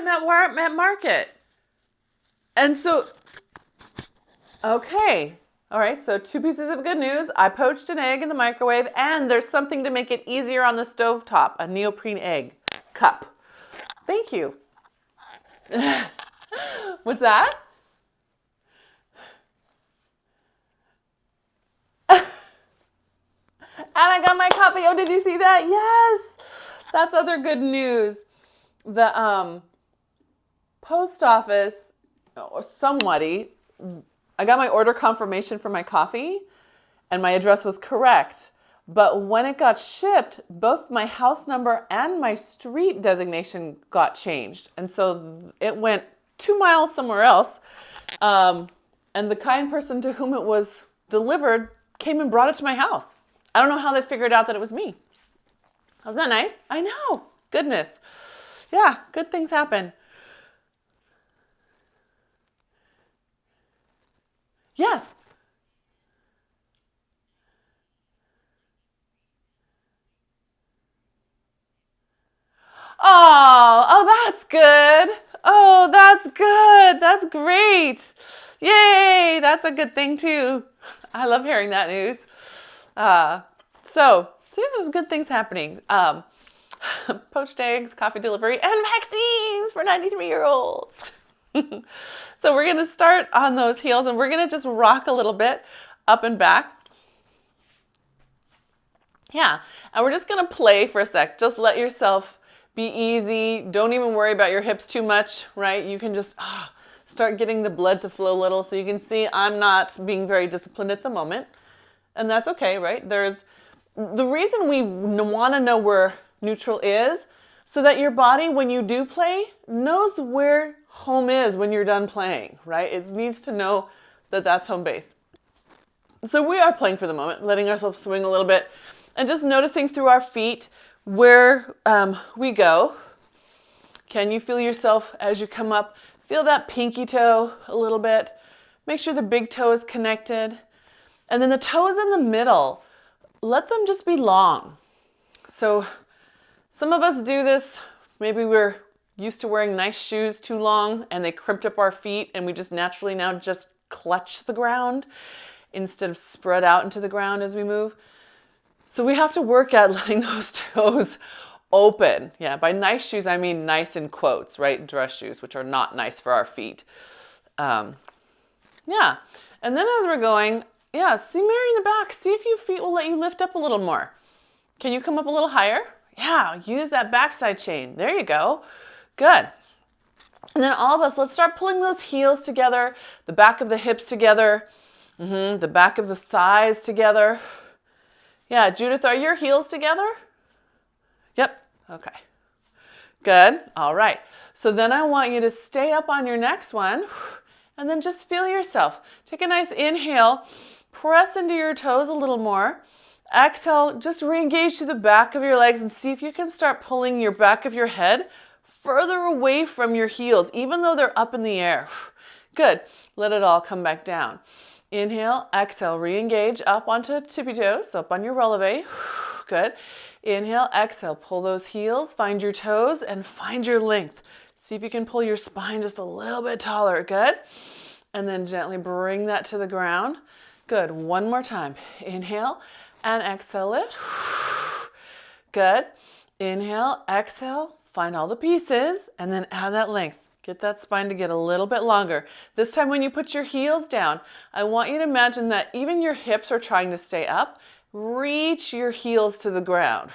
it at market. And so, okay. All right, so 2 pieces of good news. I poached an egg in the microwave, and there's something to make it easier on the stovetop, a neoprene egg cup. Thank you. What's that? And I got my copy. Oh, did you see that? Yes. That's other good news. The post office, or somebody, I got my order confirmation for my coffee, and my address was correct. But when it got shipped, both my house number and my street designation got changed. And so it went 2 miles somewhere else. And the kind person to whom it was delivered came and brought it to my house. I don't know how they figured out that it was me. Wasn't that nice? I know. Goodness. Yeah, good things happen. Yes. Oh, that's good. Oh, that's good. That's great. Yay, that's a good thing too. I love hearing that news. So there's good things happening. Poached eggs, coffee delivery, and vaccines for 93-year-olds. So we're going to start on those heels, and we're going to just rock a little bit up and back. Yeah, and we're just going to play for a sec. Just let yourself be easy. Don't even worry about your hips too much, right? You can just start getting the blood to flow a little. So you can see I'm not being very disciplined at the moment. And that's okay, right? There's the reason we want to know where neutral is so that your body, when you do play, knows where home is when you're done playing, right? It needs to know that that's home base. So we are playing for the moment, letting ourselves swing a little bit and just noticing through our feet where we go. Can you feel yourself as you come up? Feel that pinky toe a little bit. Make sure the big toe is connected. And then the toes in the middle, let them just be long. So some of us do this. Maybe we're used to wearing nice shoes too long and they crimped up our feet and we just naturally now just clutch the ground instead of spread out into the ground as we move. So we have to work at letting those toes open. Yeah, by nice shoes, I mean nice in quotes, right? Dress shoes, which are not nice for our feet. Yeah, and then as we're going, see Mary in the back. See if your feet will let you lift up a little more. Can you come up a little higher? Yeah, use that backside chain. There you go. Good. And then all of us, let's start pulling those heels together, the back of the hips together, the back of the thighs together. Yeah, Judith, are your heels together? Yep. Okay. Good. All right. So then I want you to stay up on your next one and then just feel yourself. Take a nice inhale. Press into your toes a little more. Exhale, just re-engage through the back of your legs and see if you can start pulling your back of your head further away from your heels, even though they're up in the air. Good. Let it all come back down. Inhale, exhale, re-engage up onto tippy toes, so up on your releve. Good. Inhale, exhale, pull those heels, find your toes, and find your length. See if you can pull your spine just a little bit taller. Good. And then gently bring that to the ground. Good. One more time. Inhale and exhale, lift. Good. Inhale, exhale, find all the pieces, and then add that length. Get that spine to get a little bit longer. This time when you put your heels down, I want you to imagine that even your hips are trying to stay up. Reach your heels to the ground.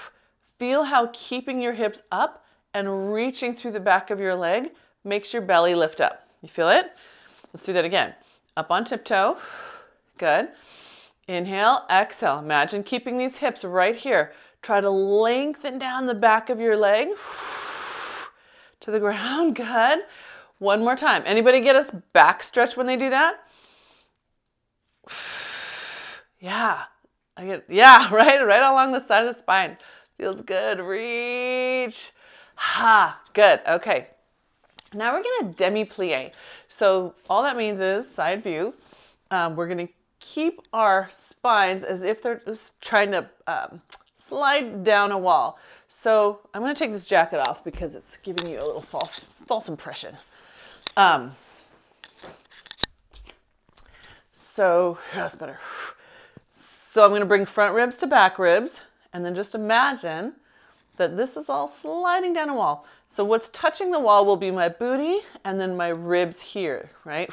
Feel how keeping your hips up and reaching through the back of your leg makes your belly lift up. You feel it? Let's do that again. Up on tiptoe. Good. Inhale, exhale. Imagine keeping these hips right here. Try to lengthen down the back of your leg to the ground. Good. One more time. Anybody get a back stretch when they do that? Yeah. Right along the side of the spine. Feels good. Reach. Good. Okay. Now we're going to demi-plie. So all that means is side view. We're going to keep our spines as if they're just trying to slide down a wall. So I'm going to take this jacket off because it's giving you a little false false impression. So that's better. So I'm going to bring front ribs to back ribs, and then just imagine that this is all sliding down a wall. So what's touching the wall will be my booty and then my ribs here, right?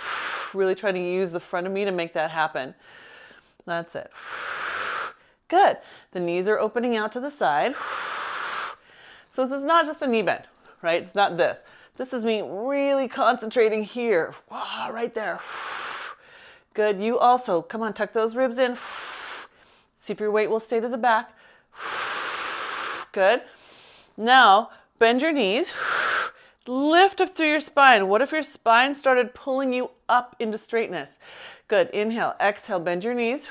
Really try to use the front of me to make that happen. That's it. Good. The knees are opening out to the side. So this is not just a knee bend, right? It's not this. This is me really concentrating here. Wow, right there. Good. You also, come on, tuck those ribs in. See if your weight will stay to the back. Good. Now, bend your knees. Lift up through your spine. What if your spine started pulling you up into straightness? Good. Inhale, exhale, bend your knees.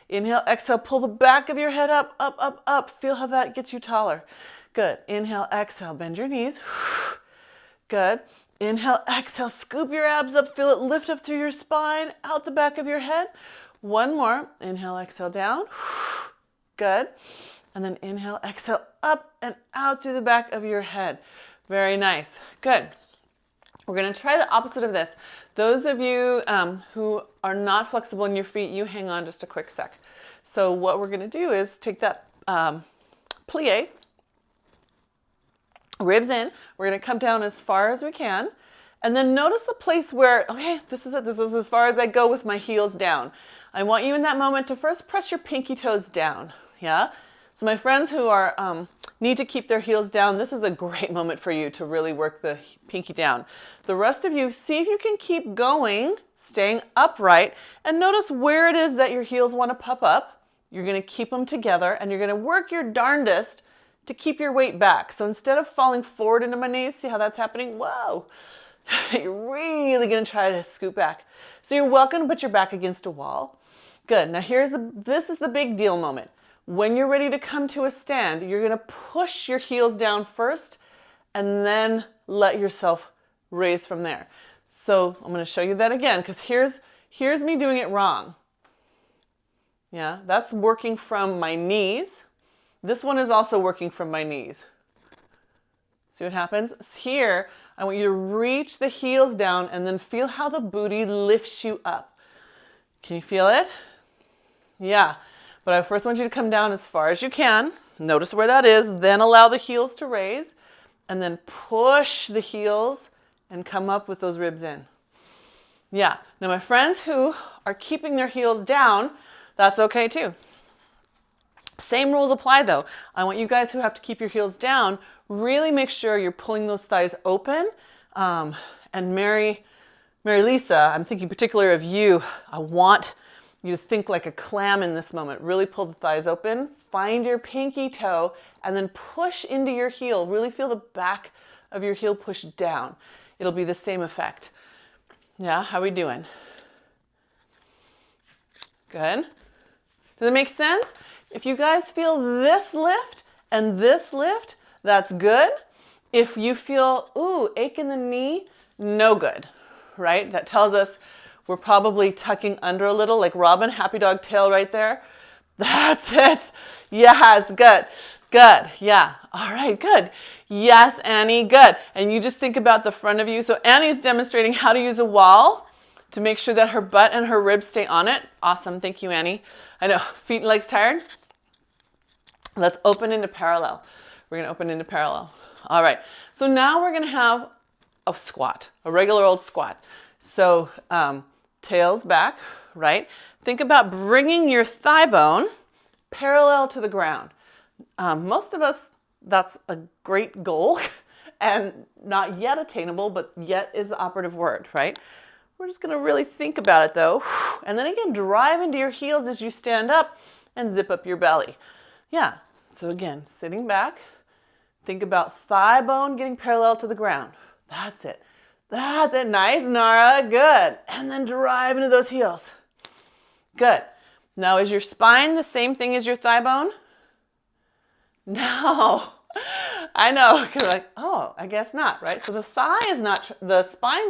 Inhale, exhale, pull the back of your head up, up, up, up. Feel how that gets you taller. Good. Inhale, exhale, bend your knees. Good. Inhale, exhale, scoop your abs up. Feel it lift up through your spine, out the back of your head. One more. Inhale, exhale, down. Good. And then inhale, exhale, up and out through the back of your head. Very nice. Good. We're going to try the opposite of this. Those of you who are not flexible in your feet, you hang on just a quick sec. So what we're going to do is take that plie, ribs in. We're going to come down as far as we can. And then notice the place where, okay, this is it. This is as far as I go with my heels down. I want you in that moment to first press your pinky toes down. Yeah? So my friends who are need to keep their heels down, this is a great moment for you to really work the pinky down. The rest of you, see if you can keep going, staying upright, and notice where it is that your heels want to pop up. You're going to keep them together, and you're going to work your darndest to keep your weight back. So instead of falling forward into my knees, see how that's happening? Whoa. You're really going to try to scoot back. So you're welcome to put your back against a wall. Good. Now this is the big deal moment. When you're ready to come to a stand, you're going to push your heels down first and then let yourself raise from there. So I'm going to show you that again because here's me doing it wrong. Yeah, that's working from my knees. This one is also working from my knees. See what happens? Here, I want you to reach the heels down and then feel how the booty lifts you up. Can you feel it? Yeah. But I first want you to come down as far as you can. Notice where that is. Then allow the heels to raise. And then push the heels and come up with those ribs in. Yeah. Now my friends who are keeping their heels down, that's okay too. Same rules apply though. I want you guys who have to keep your heels down, really make sure you're pulling those thighs open. And Mary Lisa, I'm thinking particularly of you. I want you to think like a clam in this moment. Really pull the thighs open, find your pinky toe, and then push into your heel. Really feel the back of your heel push down. It'll be the same effect. Yeah, how are we doing? Good. Does it make sense? If you guys feel this lift and this lift, that's good. If you feel, ooh, ache in the knee, no good, right? That tells us we're probably tucking under a little, like Robin, happy dog tail right there. That's it. Yes, good. Good. Yeah. All right, good. Yes, Annie, good. And you just think about the front of you. So Annie's demonstrating how to use a wall to make sure that her butt and her ribs stay on it. Awesome. Thank you, Annie. I know, feet and legs tired? Let's open into parallel. We're going to open into parallel. All right. So now we're going to have a squat, a regular old squat. So tails back, right? Think about bringing your thigh bone parallel to the ground. Most of us, that's a great goal and not yet attainable, but yet is the operative word, right? We're just going to really think about it though. And then again, drive into your heels as you stand up and zip up your belly. Yeah. So again, sitting back, think about thigh bone getting parallel to the ground. That's it. That's it. Nice, Nara. Good. And then drive into those heels. Good. Now, is your spine the same thing as your thigh bone? No. I know. Because you're like, oh, I guess not, right? So the spine's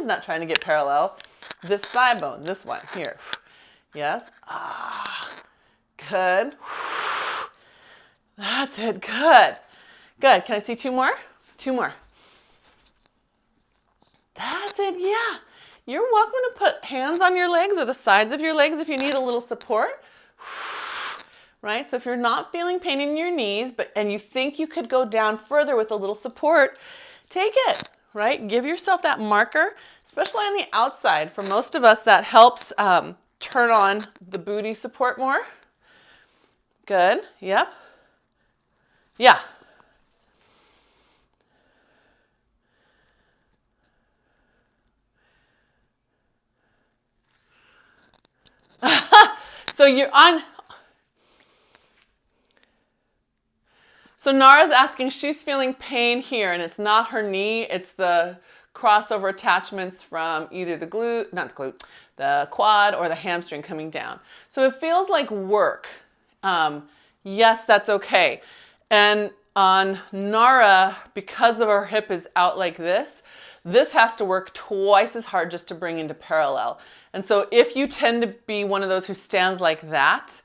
not trying to get parallel. This thigh bone, this one here. Yes. Ah. Good. That's it. Good. Good. Can I see two more? Two more. That's it, yeah. You're welcome to put hands on your legs or the sides of your legs if you need a little support. Right? So if you're not feeling pain in your knees, and you think you could go down further with a little support, take it, right? Give yourself that marker, especially on the outside. For most of us, that helps turn on the booty support more. Good, yep. Yeah. So you're on. So Nara's asking, she's feeling pain here, and it's not her knee, it's the crossover attachments from either the glute, not the glute, the quad or the hamstring coming down. So it feels like work. Yes, that's okay. And on Nara, because of her hip is out like this has to work twice as hard just to bring into parallel. And so if you tend to be one of those who stands like that,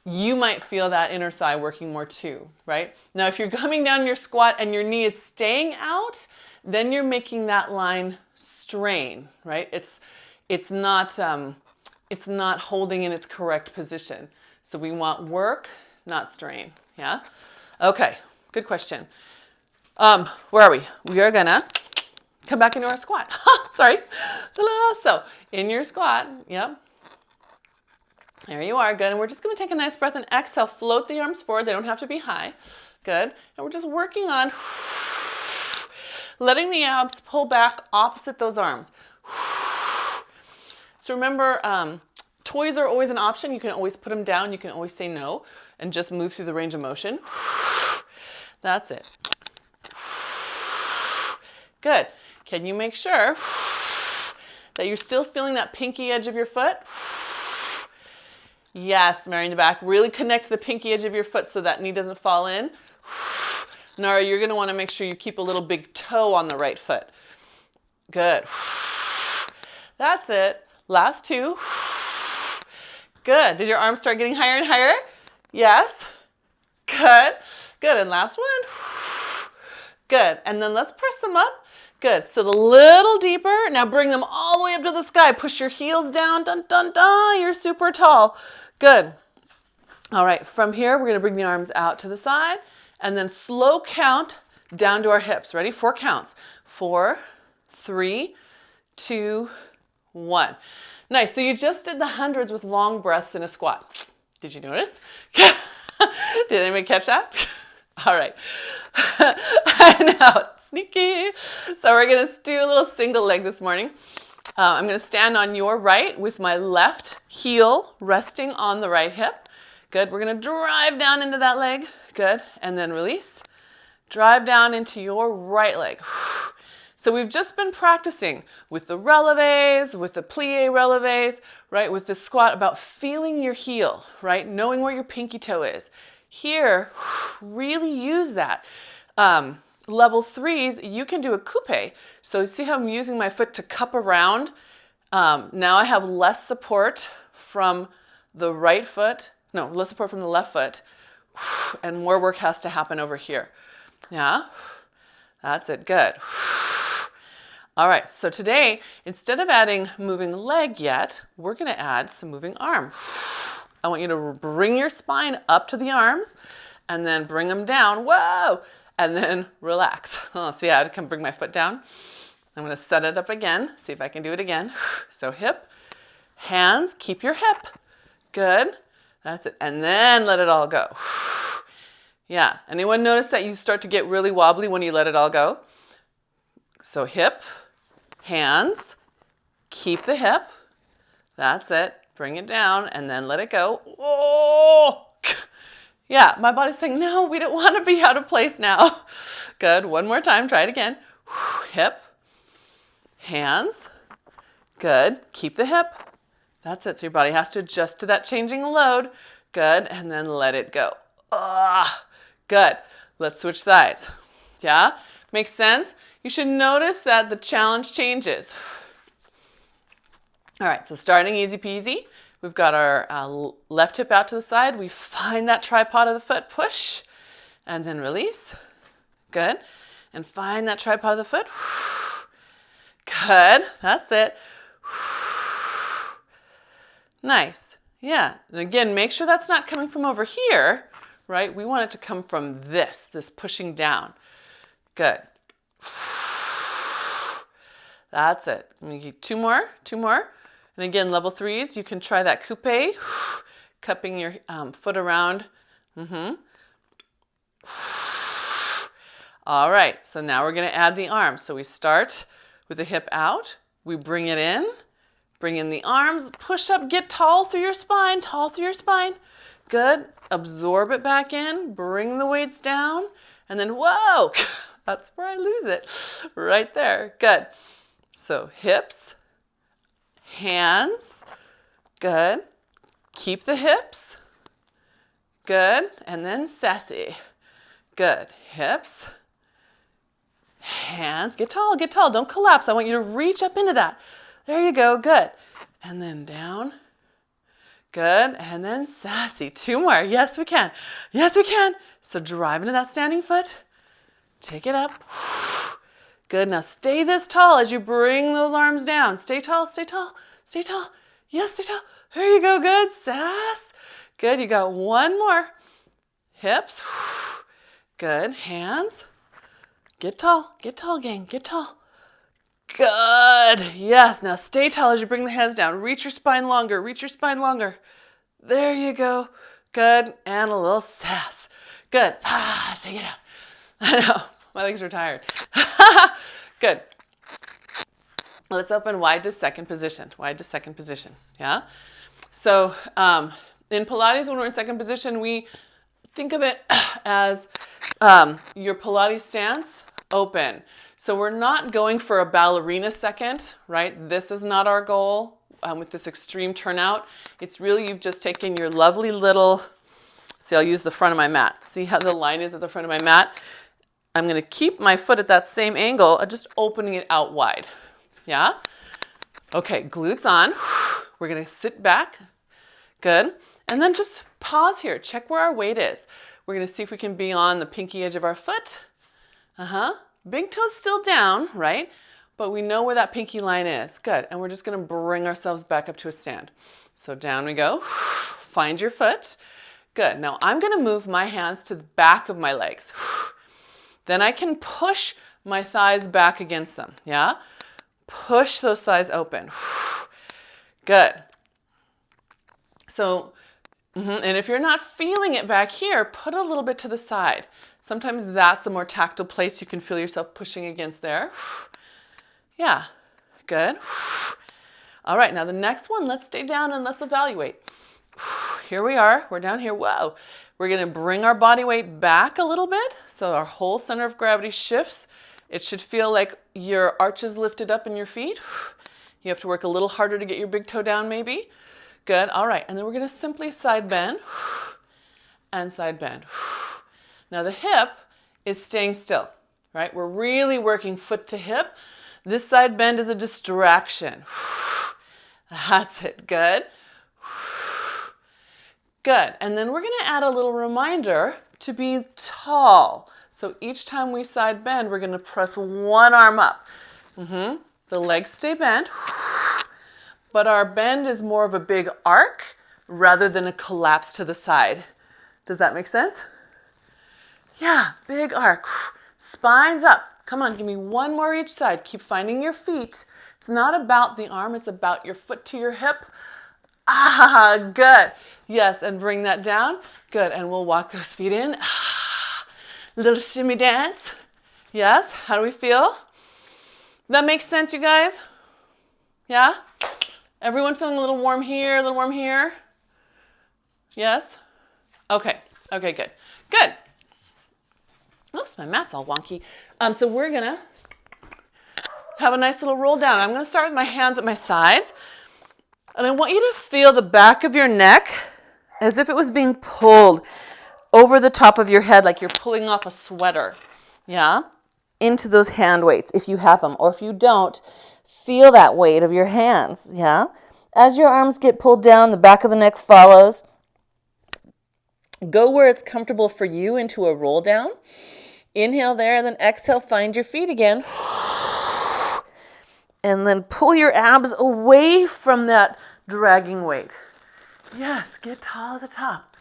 you might feel that inner thigh working more too, right? Now, if you're coming down your squat and your knee is staying out, then you're making that line strain, right? It's not holding in its correct position. So we want work, not strain, yeah? Okay, good question. Where are we? We are gonna come back into our squat. Sorry. So in your squat, yep. There you are, good. And we're just gonna take a nice breath and exhale, float the arms forward. They don't have to be high, good. And we're just working on letting the abs pull back opposite those arms. So remember, toys are always an option. You can always put them down. You can always say no and just move through the range of motion. That's it. Good. Can you make sure that you're still feeling that pinky edge of your foot? Yes, Mary in the back. Really connect to the pinky edge of your foot so that knee doesn't fall in. Nara, you're going to want to make sure you keep a little big toe on the right foot. Good. That's it. Last two. Good. Did your arms start getting higher and higher? Yes. Good. Good. And last one. Good. And then let's press them up. Good. Sit a little deeper. Now bring them all the way up to the sky. Push your heels down. Dun, dun, dun. You're super tall. Good. All right. From here, we're going to bring the arms out to the side and then slow count down to our hips. Ready? 4 counts. 4, 3, 2, 1. Nice. So you just did the hundreds with long breaths in a squat. Did you notice? Did anybody catch that? All right. I know, sneaky. So we're going to do a little single leg this morning. I'm going to stand on your right with my left heel resting on the right hip. Good. We're going to drive down into that leg. Good. And then release. Drive down into your right leg. So we've just been practicing with the releves, with the plie releves, right? With the squat about feeling your heel, right? Knowing where your pinky toe is. Here, really use that. Level 3s, you can do a coupe. So see how I'm using my foot to cup around? Now I have less support from the right foot. No, less support from the left foot. And more work has to happen over here. Yeah, that's it. Good. All right, so today, instead of adding moving leg yet, we're going to add some moving arm. I want you to bring your spine up to the arms and then bring them down. Whoa! And then relax. Oh, see how I can bring my foot down? I'm going to set it up again. See if I can do it again. So hip, hands, keep your hip. Good. That's it. And then let it all go. Yeah. Anyone notice that you start to get really wobbly when you let it all go? So hip, hands, keep the hip. That's it. Bring it down and then let it go. Oh! Yeah, my body's saying, no, we don't want to be out of place now. Good. One more time. Try it again. Hip, hands. Good. Keep the hip. That's it. So your body has to adjust to that changing load. Good. And then let it go. Good. Let's switch sides. Yeah? Makes sense? You should notice that the challenge changes. All right, so starting easy peasy. We've got our left hip out to the side. We find that tripod of the foot, push, and then release. Good. And find that tripod of the foot. Good. That's it. Nice. Yeah. And again, make sure that's not coming from over here, right? We want it to come from this pushing down. Good. That's it. Two more. And again, level 3s, you can try that coupe, cupping your foot around. All right, so now we're going to add the arms. So we start with the hip out, we bring it in, bring in the arms, push up, get tall through your spine, Good. Absorb it back in, bring the weights down, and then whoa, that's where I lose it, right there. Good. So hips, hands, good. Keep the hips, good. And then sassy, good. Hips, hands, get tall, don't collapse. I want you to reach up into that. There you go, good. And then down, good. And then sassy, 2 more. Yes, we can. So drive into that standing foot, take it up. Good, now stay this tall as you bring those arms down. Stay tall. Yes, stay tall. There you go, good. Sass. Good, you got 1 more. Hips. Good, hands. Get tall, gang, get tall. Good, yes, now stay tall as you bring the hands down. Reach your spine longer. There you go. Good, and a little sass. Good, shake it out. I know, my legs are tired. Good. Let's open wide to second position. Yeah? So in Pilates, when we're in second position, we think of it as your Pilates stance, open. So we're not going for a ballerina second, right? This is not our goal with this extreme turnout. It's really you've just taken your lovely little, see, I'll use the front of my mat. See how the line is at the front of my mat? I'm going to keep my foot at that same angle, just opening it out wide. Yeah? Okay, glutes on. We're going to sit back. Good. And then just pause here. Check where our weight is. We're going to see if we can be on the pinky edge of our foot. Big toe's still down, right? But we know where that pinky line is. Good. And we're just going to bring ourselves back up to a stand. So down we go. Find your foot. Good. Now I'm going to move my hands to the back of my legs. Then I can push my thighs back against them. Yeah? Push those thighs open. Good. So, and if you're not feeling it back here, put a little bit to the side. Sometimes that's a more tactile place you can feel yourself pushing against there. Yeah, good. All right, now the next one, let's stay down and let's evaluate. Here we are, we're down here, whoa. We're gonna bring our body weight back a little bit, so our whole center of gravity shifts. It should feel like your arches lifted up in your feet. You have to work a little harder to get your big toe down maybe. Good, all right, and then we're gonna simply side bend and side bend. Now the hip is staying still, right? We're really working foot to hip. This side bend is a distraction. That's it, good. Good, and then we're gonna add a little reminder to be tall. So each time we side bend, we're gonna press one arm up. The legs stay bent, but our bend is more of a big arc rather than a collapse to the side. Does that make sense? Yeah, big arc. Spine's up. Come on, give me 1 more each side. Keep finding your feet. It's not about the arm, it's about your foot to your hip. Good. Yes, and bring that down. Good, and we'll walk those feet in. Little shimmy dance. Yes, how do we feel? That makes sense, you guys? Yeah? Everyone feeling a little warm here, a little warm here? Yes? Okay, good. Good. Oops, my mat's all wonky. So we're gonna have a nice little roll down. I'm gonna start with my hands at my sides. And I want you to feel the back of your neck as if it was being pulled over the top of your head like you're pulling off a sweater. Yeah? Into those hand weights if you have them. Or if you don't, feel that weight of your hands. Yeah? As your arms get pulled down, the back of the neck follows. Go where it's comfortable for you into a roll down. Inhale there, then exhale, find your feet again. And then pull your abs away from that dragging weight. Yes, get tall at the top.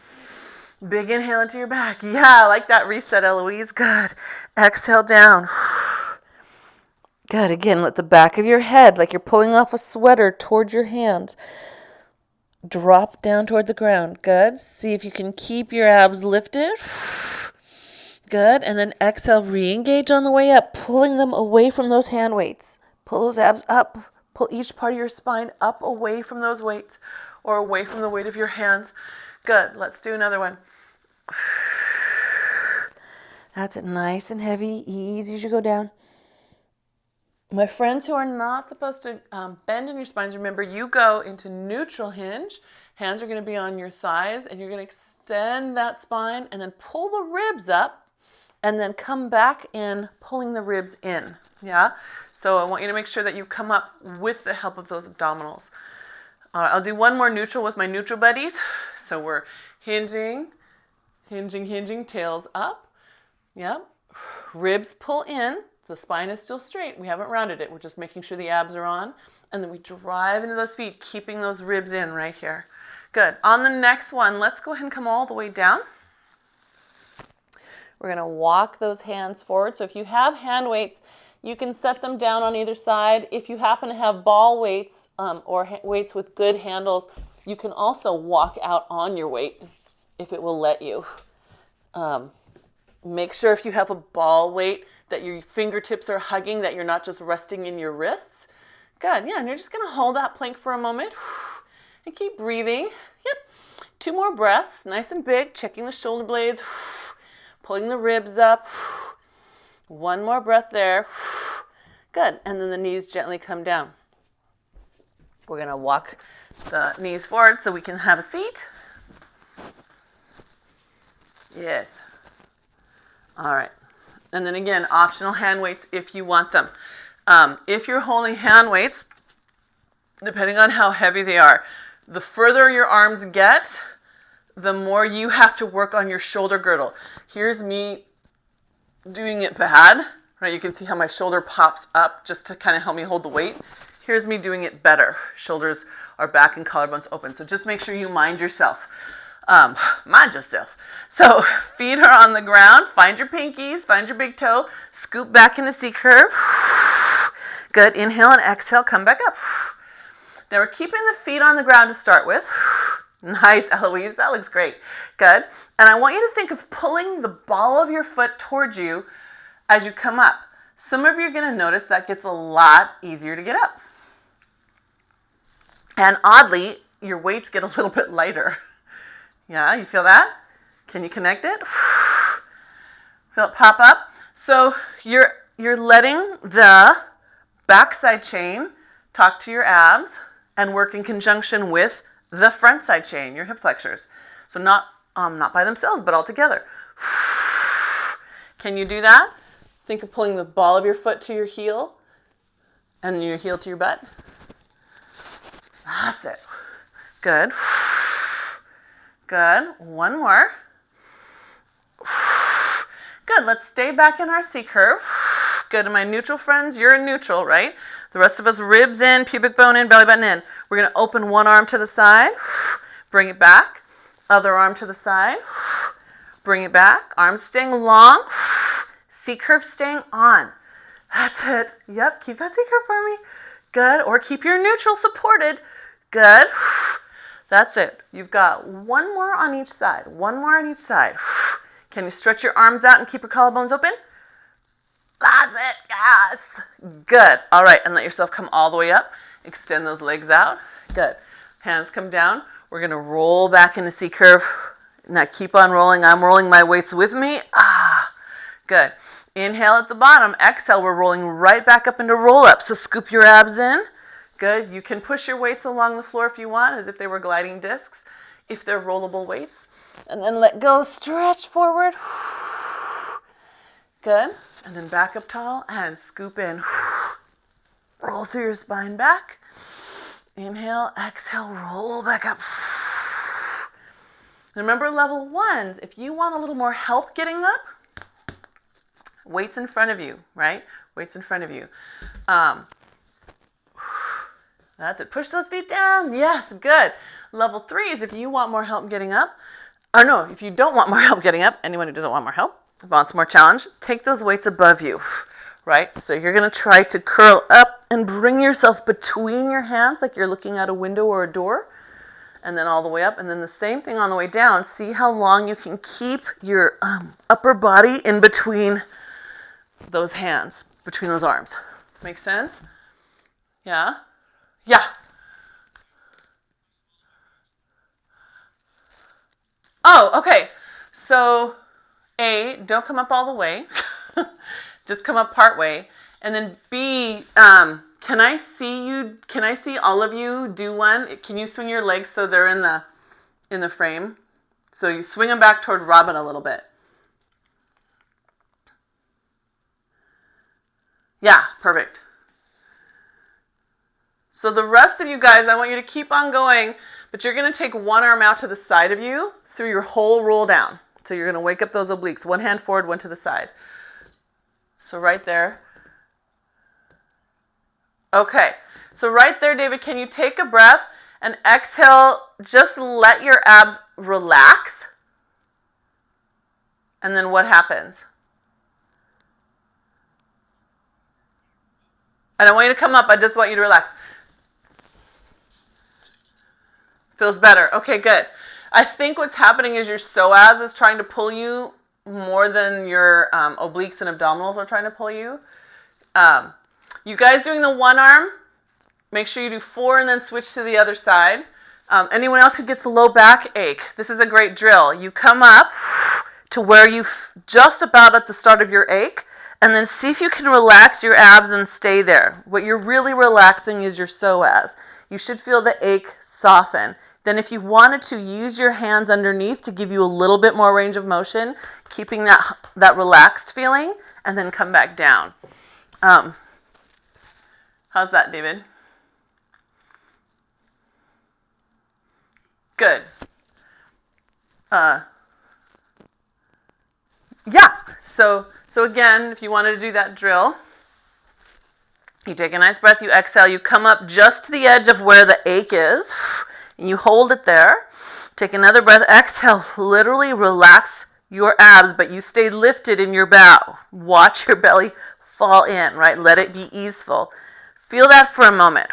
Big inhale into your back. Yeah, I like that reset, Eloise. Good. Exhale down. Good. Again, let the back of your head, like you're pulling off a sweater, towards your hands. Drop down toward the ground. Good. See if you can keep your abs lifted. Good. And then exhale, re-engage on the way up, pulling them away from those hand weights. Pull those abs up. Pull each part of your spine up away from those weights or away from the weight of your hands. Good. Let's do another one. That's it. Nice and heavy. Easy as you go down. My friends who are not supposed to bend in your spines, remember you go into neutral hinge. Hands are going to be on your thighs and you're going to extend that spine and then pull the ribs up and then come back in, pulling the ribs in. Yeah? So I want you to make sure that you come up with the help of those abdominals. I'll do one more neutral with my neutral buddies. So we're hinging, tails up. Yeah. Ribs pull in. The spine is still straight. We haven't rounded it. We're just making sure the abs are on. And then we drive into those feet, keeping those ribs in right here. Good. On the next one, let's go ahead and come all the way down. We're going to walk those hands forward. So if you have hand weights, you can set them down on either side. If you happen to have ball weights or weights with good handles, you can also walk out on your weight if it will let you. Make sure if you have a ball weight that your fingertips are hugging, that you're not just resting in your wrists. Good, yeah, and you're just gonna hold that plank for a moment and keep breathing. Yep, 2 more breaths, nice and big, checking the shoulder blades, pulling the ribs up. 1 more breath there. Good, and then the knees gently come down. We're gonna walk the knees forward so we can have a seat. Yes. All right. And then again, optional hand weights if you want them. If you're holding hand weights, depending on how heavy they are, the further your arms get, the more you have to work on your shoulder girdle. Here's me doing it bad, right? You can see how my shoulder pops up just to kind of help me hold the weight. Here's me doing it better. Shoulders are back and collarbones open. So just make sure you mind yourself. Mind yourself. So feet are on the ground. Find your pinkies. Find your big toe. Scoop back into C curve. Good. Inhale and exhale. Come back up. Now we're keeping the feet on the ground to start with. Nice, Eloise. That looks great. Good. And I want you to think of pulling the ball of your foot towards you as you come up. Some of you are going to notice that gets a lot easier to get up. And oddly, your weights get a little bit lighter. Yeah, you feel that? Can you connect it? Feel it pop up? So you're letting the backside chain talk to your abs and work in conjunction with the front side chain, your hip flexors. So not by themselves, but all together. Can you do that? Think of pulling the ball of your foot to your heel and your heel to your butt. That's it. Good. Good. 1 more. Good. Let's stay back in our C curve. Good. And my neutral friends, you're in neutral, right? The rest of us, ribs in, pubic bone in, belly button in. We're going to open one arm to the side. Bring it back. Other arm to the side. Bring it back. Arms staying long. C curve staying on. That's it. Yep. Keep that C curve for me. Good. Or keep your neutral supported. Good. That's it. You've got 1 more on each side. 1 more on each side. Can you stretch your arms out and keep your collarbones open? That's it. Yes. Good. All right. And let yourself come all the way up. Extend those legs out. Good. Hands come down. We're going to roll back into C curve. Now keep on rolling. I'm rolling my weights with me. Good. Inhale at the bottom. Exhale. We're rolling right back up into roll up. So scoop your abs in. Good. You can push your weights along the floor if you want, as if they were gliding discs, if they're rollable weights. And then let go, stretch forward. Good. And then back up tall and scoop in. Roll through your spine back. Inhale, exhale, roll back up. Remember level 1s, if you want a little more help getting up, weights in front of you, right? Weights in front of you. That's it. Push those feet down. Yes, good. Level 3 is if you want more help getting up. Or no, if you don't want more help getting up, anyone who doesn't want more help, wants more challenge, take those weights above you, right? So you're going to try to curl up and bring yourself between your hands like you're looking out a window or a door, and then all the way up. And then the same thing on the way down. See how long you can keep your upper body in between those hands, between those arms. Make sense? Yeah? Yeah. Oh, okay. So, A, don't come up all the way. Just come up part way. And then B, can I see all of you do one? Can you swing your legs so they're in the frame? So you swing them back toward Robin a little bit. Yeah, perfect. So the rest of you guys, I want you to keep on going, but you're going to take one arm out to the side of you through your whole roll down. So you're going to wake up those obliques. One hand forward, one to the side. So right there. Okay. So right there, David, can you take a breath and exhale? Just let your abs relax. And then what happens? I don't want you to come up. I just want you to relax. Feels better. Okay, good. I think what's happening is your psoas is trying to pull you more than your obliques and abdominals are trying to pull you. You guys doing the one arm, make sure you do 4 and then switch to the other side. Anyone else who gets low back ache, this is a great drill. You come up to where you just about at the start of your ache, and then see if you can relax your abs and stay there. What you're really relaxing is your psoas. You should feel the ache soften. Then if you wanted to, use your hands underneath to give you a little bit more range of motion, keeping that relaxed feeling, and then come back down. How's that, David? Good. Yeah. So again, if you wanted to do that drill, you take a nice breath, you exhale, you come up just to the edge of where the ache is, and you hold it there. Take another breath, exhale, literally relax your abs, but you stay lifted in your bow. Watch your belly fall in, right? Let it be easeful. Feel that for a moment.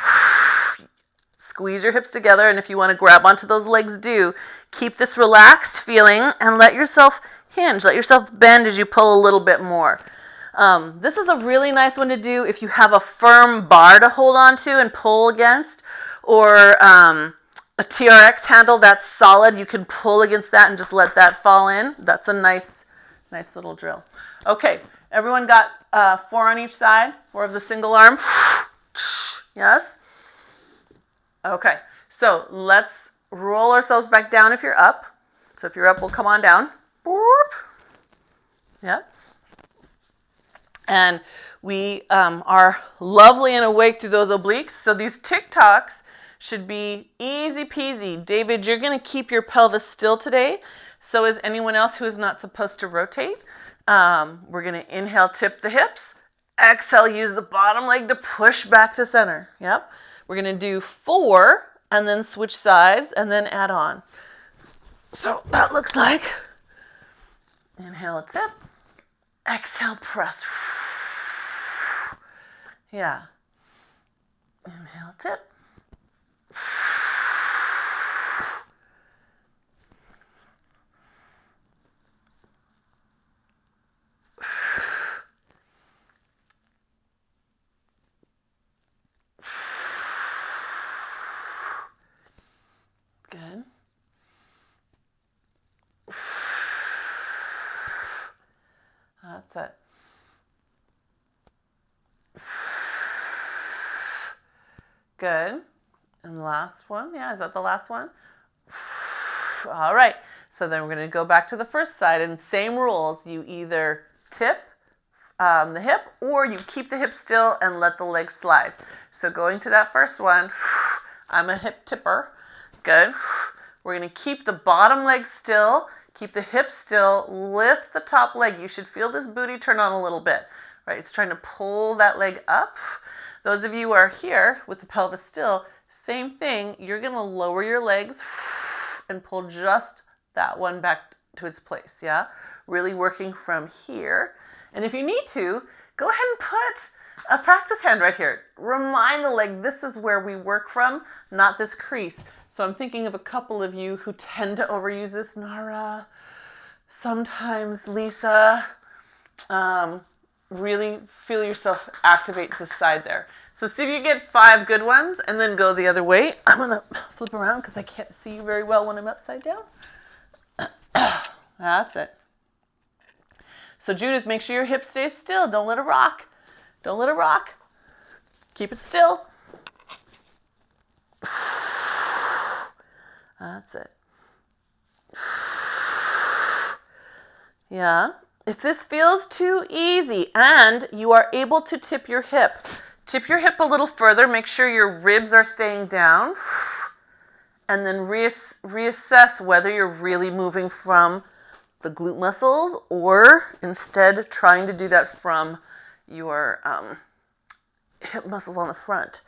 Squeeze your hips together, and if you want to grab onto those legs, do. Keep this relaxed feeling and let yourself hinge. Let yourself bend as you pull a little bit more. This is a really nice one to do if you have a firm bar to hold on to and pull against, or a TRX handle that's solid. You can pull against that and just let that fall in. That's a nice little drill. Okay, everyone got 4 on each side, 4 of the single arm. Yes? Okay, so let's roll ourselves back down if you're up. So if you're up, we'll come on down. Yep. And we are lovely and awake through those obliques. So these TikToks should be easy peasy. David, you're going to keep your pelvis still today. So is anyone else who is not supposed to rotate. We're going to inhale, tip the hips. Exhale, use the bottom leg to push back to center. Yep. We're going to do 4 and then switch sides and then add on. So that looks like inhale, tip. Exhale, press. Yeah. Inhale, tip. Good. That's it. Good. And the last one. Yeah, is that the last one? All right. So then we're going to go back to the first side, and same rules. You either tip the hip, or you keep the hip still and let the leg slide. So going to that first one, I'm a hip tipper. Good. We're going to keep the bottom leg still, keep the hip still, lift the top leg. You should feel this booty turn on a little bit, right? It's trying to pull that leg up. Those of you who are here with the pelvis still, Same thing, you're gonna lower your legs and pull just that one back to its place, yeah? Really working from here. And if you need to, go ahead and put a practice hand right here. Remind the leg this is where we work from, not this crease. So I'm thinking of a couple of you who tend to overuse this, Nara, sometimes Lisa. Really feel yourself activate this side there. So see if you get 5 good ones and then go the other way. I'm gonna flip around because I can't see you very well when I'm upside down. That's it. So Judith, make sure your hip stays still. Don't let it rock. Don't let it rock. Keep it still. That's it. Yeah. If this feels too easy and you are able to tip your hip a little further, make sure your ribs are staying down, and then reassess whether you're really moving from the glute muscles or instead trying to do that from your hip muscles on the front.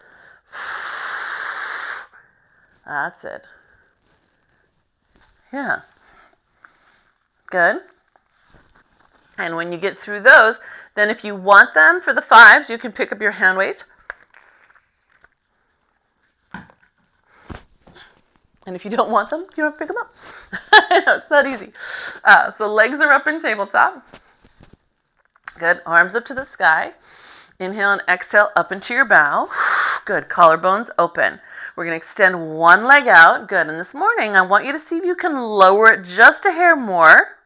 That's it. Yeah. Good. And when you get through those, then if you want them for the 5s, you can pick up your hand weight. And if you don't want them, you don't pick them up. It's that easy. So legs are up in tabletop. Good. Arms up to the sky. Inhale and exhale up into your bow. Good. Collarbones open. We're going to extend one leg out. Good. And this morning, I want you to see if you can lower it just a hair more.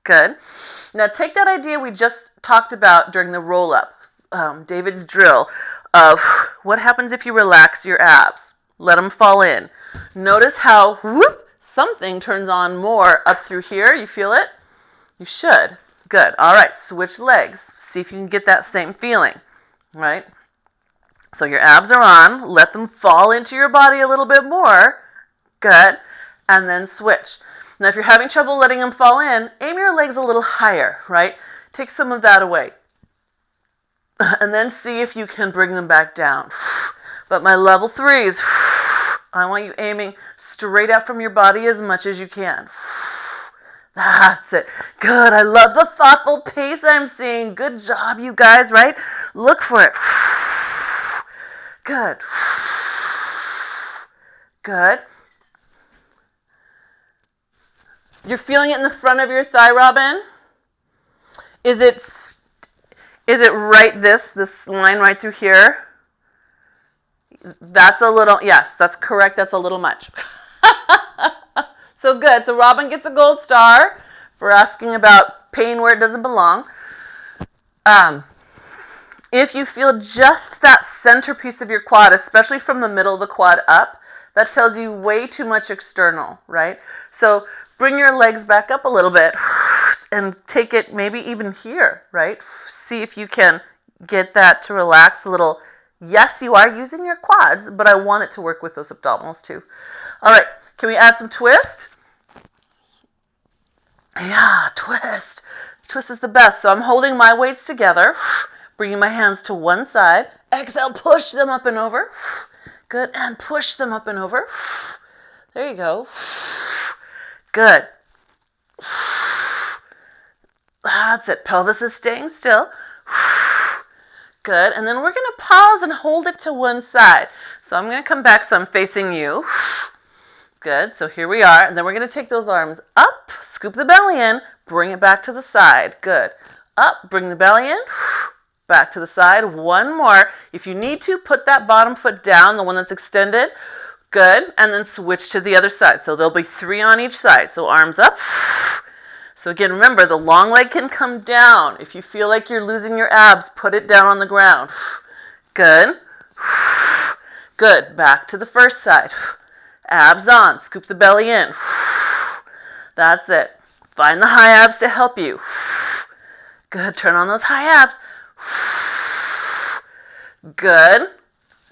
Good. Now take that idea we just talked about during the roll-up, David's drill, of what happens if you relax your abs. Let them fall in. Notice how whoop, something turns on more up through here. You feel it? You should. Good. All right, switch legs. See if you can get that same feeling, right? So your abs are on. Let them fall into your body a little bit more. Good. And then switch. Now, if you're having trouble letting them fall in, aim your legs a little higher, right? Take some of that away. And then see if you can bring them back down. But my level 3s, I want you aiming straight out from your body as much as you can. That's it. Good. I love the thoughtful pace I'm seeing. Good job, you guys, right? Look for it. Good. Good. You're feeling it in the front of your thigh, Robin? Is it right this line right through here? That's a little, yes, that's correct. That's a little much. So good. So Robin gets a gold star for asking about pain where it doesn't belong. If you feel just that centerpiece of your quad, especially from the middle of the quad up, that tells you way too much external, right? So bring your legs back up a little bit and take it maybe even here, right? See if you can get that to relax a little. Yes, you are using your quads, but I want it to work with those abdominals too. All right, can we add some twist? Yeah, twist. Twist is the best. So I'm holding my weights together, bringing my hands to one side. Exhale, push them up and over. Good, and push them up and over. There you go. Good. That's it. Pelvis is staying still. Good. And then we're going to pause and hold it to one side. So I'm going to come back so I'm facing you. Good. So here we are. And then we're going to take those arms up, scoop the belly in, bring it back to the side. Good. Up, bring the belly in, back to the side. One more. If you need to, put that bottom foot down, the one that's extended. Good. And then switch to the other side. So there'll be 3 on each side. So arms up. So again, remember, the long leg can come down. If you feel like you're losing your abs, put it down on the ground. Good. Good. Back to the first side. Abs on. Scoop the belly in. That's it. Find the high abs to help you. Good. Turn on those high abs. Good.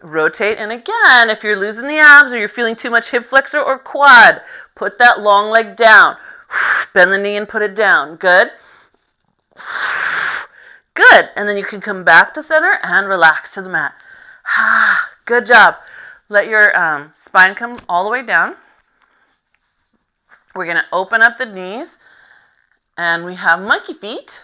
Rotate. And again, if you're losing the abs or you're feeling too much hip flexor or quad, put that long leg down. Bend the knee and put it down. Good. Good. And then you can come back to center and relax to the mat. Good job. let your spine come all the way down. We're going to open up the knees, and we have monkey feet.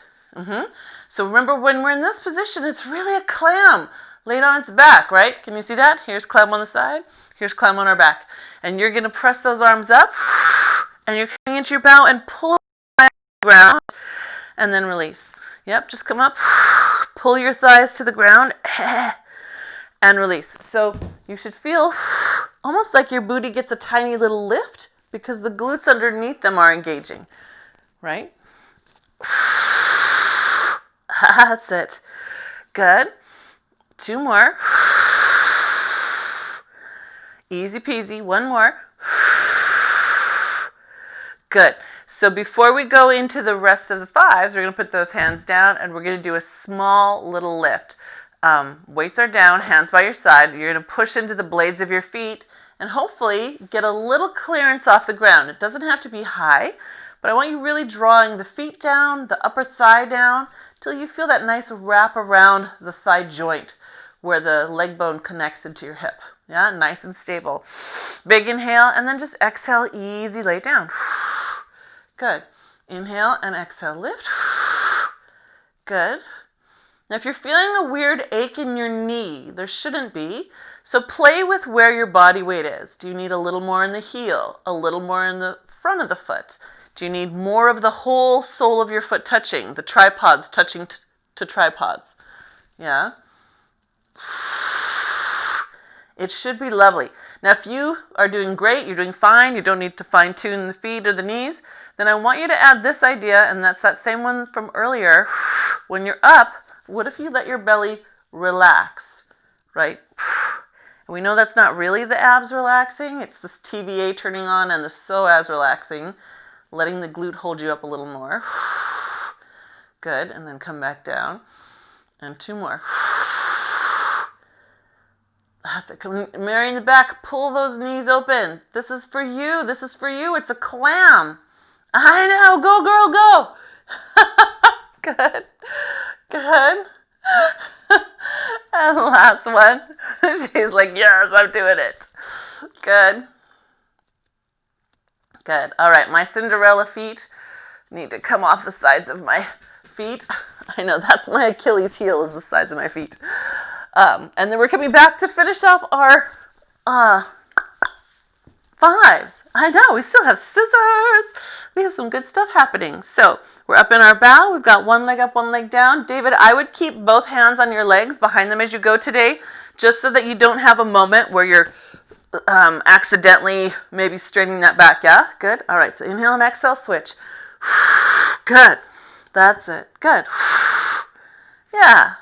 So remember, when we're in this position, it's really a clam laid on its back, right? Can you see that? Here's clam on the side. Here's clam on our back. And you're going to press those arms up, and you're coming into your bow and pull the ground, and then release. Yep, just come up, pull your thighs to the ground, and release. So you should feel almost like your booty gets a tiny little lift because the glutes underneath them are engaging, right? That's it. Good. 2 more. Easy peasy. 1 more. Good. So before we go into the rest of the 5s, we're going to put those hands down and we're going to do a small little lift. Weights are down, hands by your side. You're going to push into the blades of your feet and hopefully get a little clearance off the ground. It doesn't have to be high, but I want you really drawing the feet down, the upper thigh down, till you feel that nice wrap around the thigh joint where the leg bone connects into your hip. Yeah, nice and stable. Big inhale, and then just exhale, easy, lay down. Good. Inhale and exhale, lift. Good. Now, if you're feeling a weird ache in your knee, there shouldn't be. So play with where your body weight is. Do you need a little more in the heel? A little more in the front of the foot? Do you need more of the whole sole of your foot touching? The tripods touching to tripods? Yeah? It should be lovely. Now, if you are doing great, you're doing fine, you don't need to fine-tune the feet or the knees, then I want you to add this idea, and that's that same one from earlier. When you're up, what if you let your belly relax, right? And we know that's not really the abs relaxing. It's this TVA turning on and the psoas relaxing, letting the glute hold you up a little more. Good. And then come back down. And 2 more. That's it. Come, Mary in the back, pull those knees open. This is for you. This is for you. It's a clam. I know. Go, girl, go. Good. Good. And the last one. She's like, yes, I'm doing it. Good. Good. All right, my Cinderella feet need to come off the sides of my feet. I know, that's my Achilles heel, is the sides of my feet. And then we're coming back to finish off our 5s. I know, we still have scissors. We have some good stuff happening. So we're up in our bow. We've got 1 leg up, 1 leg down. David, I would keep both hands on your legs behind them as you go today, just so that you don't have a moment where you're accidentally maybe straightening that back. Yeah? Good. All right. So inhale and exhale, switch. Good. That's it. Good. Yeah.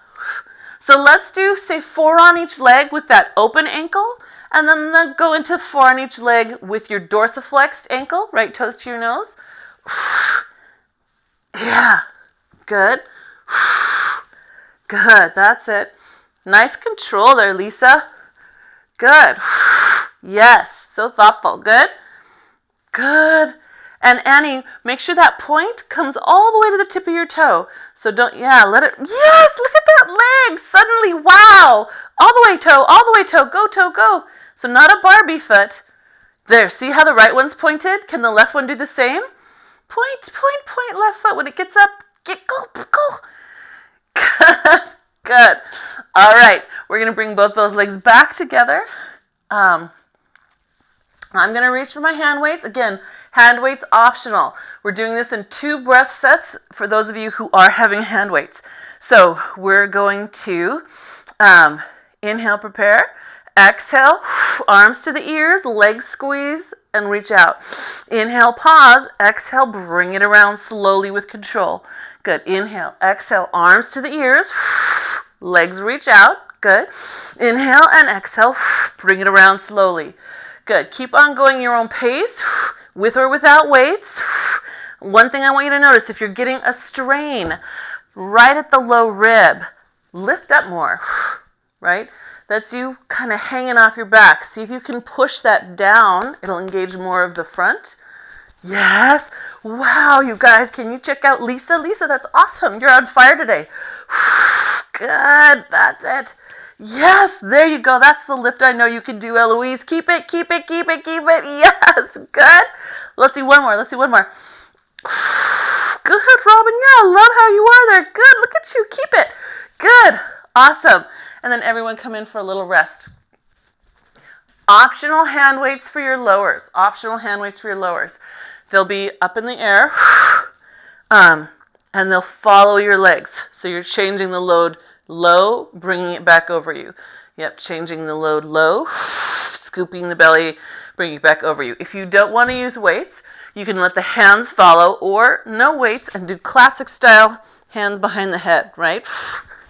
So let's do, say, 4 on each leg with that open ankle, and then go into 4 on each leg with your dorsiflexed ankle, right toes to your nose. Yeah. Good. Good. That's it. Nice control there, Lisa. Good. Yes. So thoughtful. Good. Good. And Annie, make sure that point comes all the way to the tip of your toe. So don't, yeah, let it, yes, look at that leg. Suddenly, wow. All the way toe, all the way toe. Go, toe, go. So not a Barbie foot. There, see how the right one's pointed? Can the left one do the same? Point, point, point, left foot. When it gets up, go, go. Good. Good. All right. We're going to bring both those legs back together. I'm going to reach for my hand weights. Again, hand weights optional. We're doing this in 2 breath sets for those of you who are having hand weights. So we're going to inhale, prepare. Exhale, arms to the ears, legs squeeze, and reach out. Inhale, pause. Exhale, bring it around slowly with control. Good. Inhale, exhale, arms to the ears, legs reach out. Good. Inhale and exhale, bring it around slowly. Good. Keep on going your own pace, with or without weights. One thing I want you to notice, if you're getting a strain right at the low rib, lift up more, right? That's you kind of hanging off your back. See if you can push that down. It'll engage more of the front. Yes. Wow, you guys, can you check out Lisa? Lisa, that's awesome. You're on fire today. Good. That's it. Yes, there you go. That's the lift I know you can do, Eloise. Keep it, keep it, keep it, keep it. Yes, good. Let's see one more. Let's see one more. Good, Robin. Yeah, I love how you are there. Good. Look at you. Keep it. Good. Awesome. And then everyone come in for a little rest. Optional hand weights for your lowers. Optional hand weights for your lowers. They'll be up in the air, and they'll follow your legs. So you're changing the load low, bringing it back over you. Yep, changing the load low, scooping the belly, bringing it back over you. If you don't want to use weights, you can let the hands follow, or no weights, and do classic style, hands behind the head, right?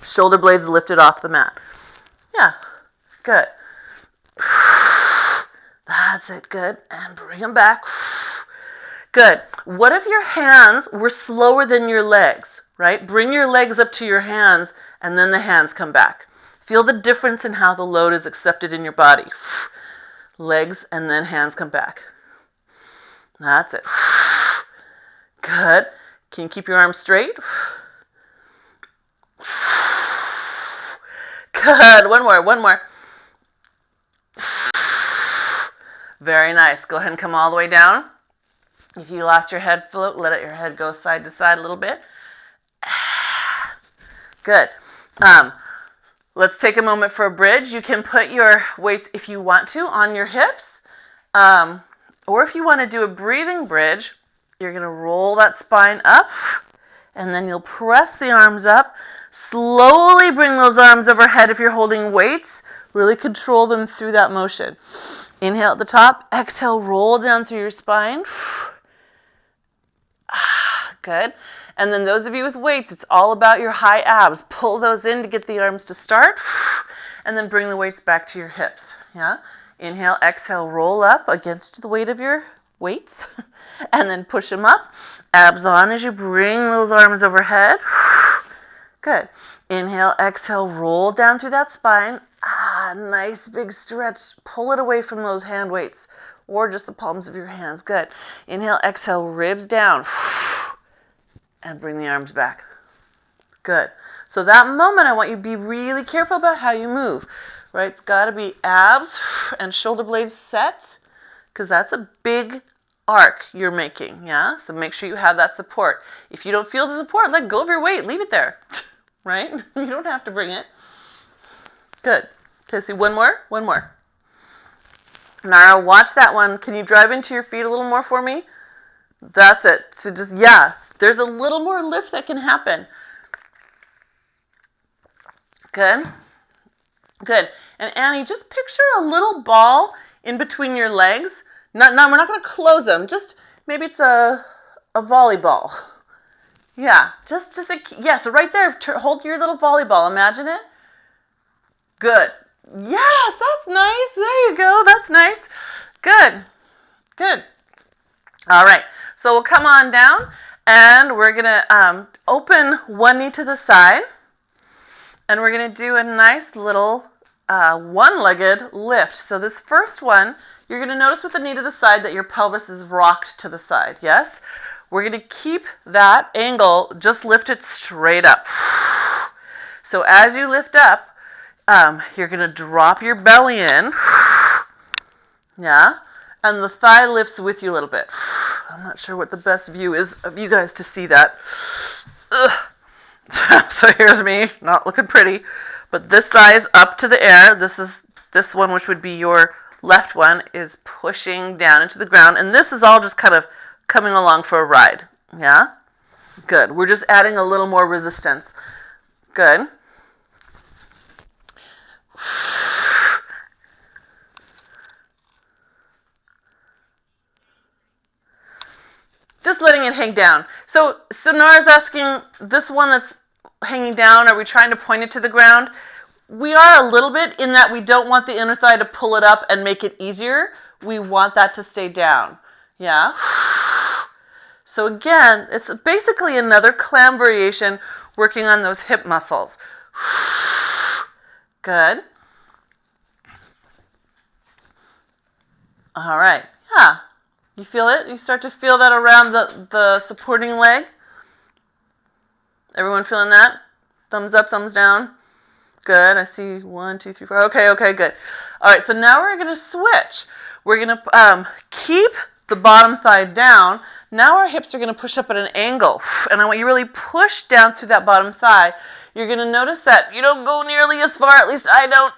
Shoulder blades lifted off the mat. Yeah, good. That's it, good. And bring them back. Good. What if your hands were slower than your legs, right? Bring your legs up to your hands, and then the hands come back. Feel the difference in how the load is accepted in your body. Legs, and then hands come back. That's it. Good. Can you keep your arms straight? Good. One more, one more. Very nice. Go ahead and come all the way down. If you lost your head float, let your head go side to side a little bit. Good. Let's take a moment for a bridge. You can put your weights, if you want to, on your hips. Or if you want to do a breathing bridge, you're going to roll that spine up, and then you'll press the arms up. Slowly bring those arms overhead if you're holding weights. Really control them through that motion. Inhale at the top. Exhale, roll down through your spine. Good. And then those of you with weights, it's all about your high abs. Pull those in to get the arms to start. And then bring the weights back to your hips. Yeah. Inhale, exhale, roll up against the weight of your weights. And then push them up. Abs on as you bring those arms overhead. Good. Inhale, exhale, roll down through that spine. Nice big stretch. Pull it away from those hand weights or just the palms of your hands. Good. Inhale, exhale, ribs down. And bring the arms back. Good. So that moment, I want you to be really careful about how you move. Right? It's got to be abs and shoulder blades set, because that's a big arc you're making. Yeah? So make sure you have that support. If you don't feel the support, let go of your weight. Leave it there. Right? You don't have to bring it. Good. Okay, see, one more. One more. Nara, watch that one. Can you drive into your feet a little more for me? That's it. So just, yeah, there's a little more lift that can happen. Good. Good. And Annie, just picture a little ball in between your legs. We're not going to close them. Just maybe it's a volleyball. Yeah, so right there. Hold your little volleyball. Imagine it. Good. Yes, that's nice. There you go. That's nice. Good. Good. All right. So we'll come on down, and we're going to open one knee to the side, and we're going to do a nice little one-legged lift. So this first one, you're going to notice with the knee to the side that your pelvis is rocked to the side. Yes? We're going to keep that angle, just lift it straight up. So as you lift up, you're going to drop your belly in. Yeah? And the thigh lifts with you a little bit. I'm not sure what the best view is of you guys to see that. So here's me, not looking pretty. But this thigh is up to the air. This one, which would be your left one, is pushing down into the ground. And this is all just kind of coming along for a ride. Yeah? Good. We're just adding a little more resistance. Good. Just letting it hang down. So Nara's asking, this one that's hanging down, are we trying to point it to the ground? We are a little bit, in that we don't want the inner thigh to pull it up and make it easier. We want that to stay down. Yeah? So again, it's basically another clam variation working on those hip muscles. Good. All right. Yeah. You feel it? You start to feel that around the supporting leg? Everyone feeling that? Thumbs up, thumbs down? Good. I see 1, 2, 3, 4. Okay, okay, good. All right, so now we're going to switch. We're going to keep the bottom thigh down. Now our hips are going to push up at an angle. And I want you to really push down through that bottom thigh. You're going to notice that you don't go nearly as far, at least I don't.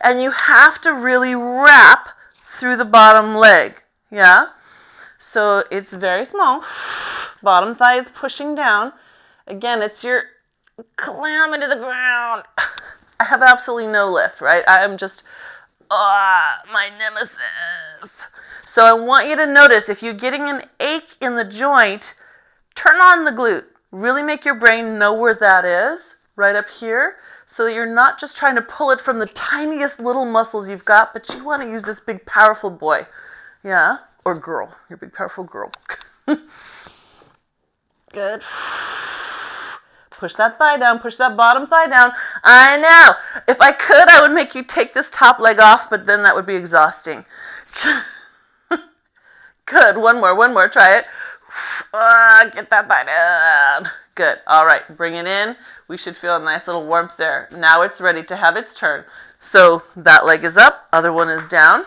And you have to really wrap through the bottom leg. Yeah? So it's very small. Bottom thigh is pushing down. Again, it's your clam into the ground. I have absolutely no lift, right? I am just, my nemesis. So I want you to notice if you're getting an ache in the joint, turn on the glute. Really make your brain know where that is, right up here, so that you're not just trying to pull it from the tiniest little muscles you've got, but you want to use this big, powerful boy. Yeah? Or girl. Your big, powerful girl. Good. Push that thigh down. Push that bottom thigh down. I know. If I could, I would make you take this top leg off, but then that would be exhausting. Good. One more. Try it. Get that thigh down. Good. All right. Bring it in. We should feel a nice little warmth there. Now it's ready to have its turn. So that leg is up. Other one is down.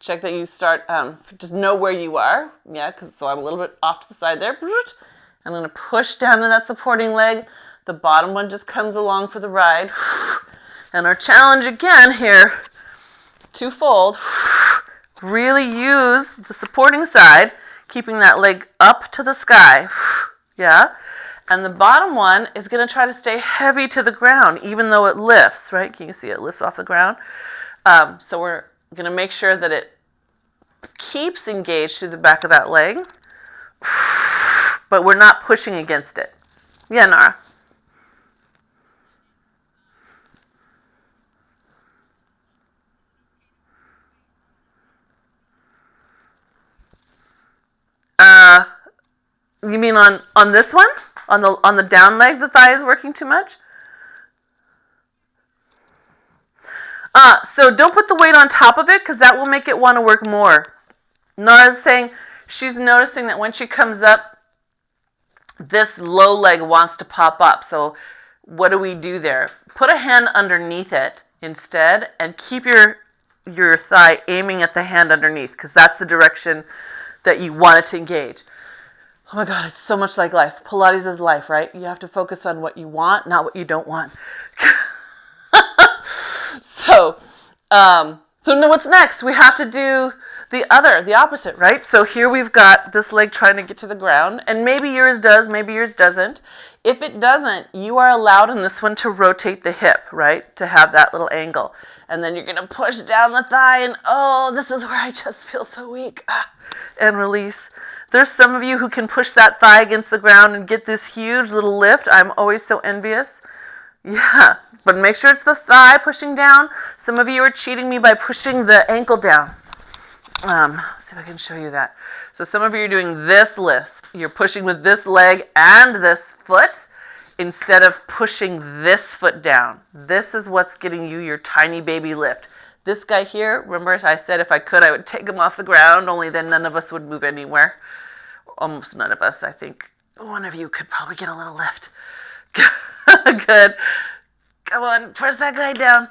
Check that you start, just know where you are. Yeah, so I'm a little bit off to the side there. I'm going to push down to that supporting leg. The bottom one just comes along for the ride. And our challenge again here, twofold. Really use the supporting side, keeping that leg up to the sky. Yeah? And the bottom one is going to try to stay heavy to the ground, even though it lifts, right? Can you see it lifts off the ground? So we're going to make sure that it keeps engaged through the back of that leg, but we're not pushing against it. Yeah, Nara? You mean on this one? On the down leg, the thigh is working too much? So don't put the weight on top of it, because that will make it want to work more. Nara's saying she's noticing that when she comes up, this low leg wants to pop up. So what do we do there? Put a hand underneath it instead, and keep your thigh aiming at the hand underneath, because that's the direction that you want it to engage. Oh my God, it's so much like life. Pilates is life, right? You have to focus on what you want, not what you don't want. So now what's next? We have to do the opposite, right? So here we've got this leg trying to get to the ground, and maybe yours does, maybe yours doesn't. If it doesn't, you are allowed in this one to rotate the hip, right? To have that little angle. And then you're going to push down the thigh, and this is where I just feel so weak. And release. There's some of you who can push that thigh against the ground and get this huge little lift. I'm always so envious. Yeah, but make sure it's the thigh pushing down. Some of you are cheating me by pushing the ankle down. Let's see if I can show you that. So some of you are doing this lift. You're pushing with this leg and this foot instead of pushing this foot down. This is what's getting you your tiny baby lift. This guy here, remember I said if I could, I would take him off the ground, only then none of us would move anywhere. Almost none of us, I think. One of you could probably get a little lift. Good. Come on, press that guy down.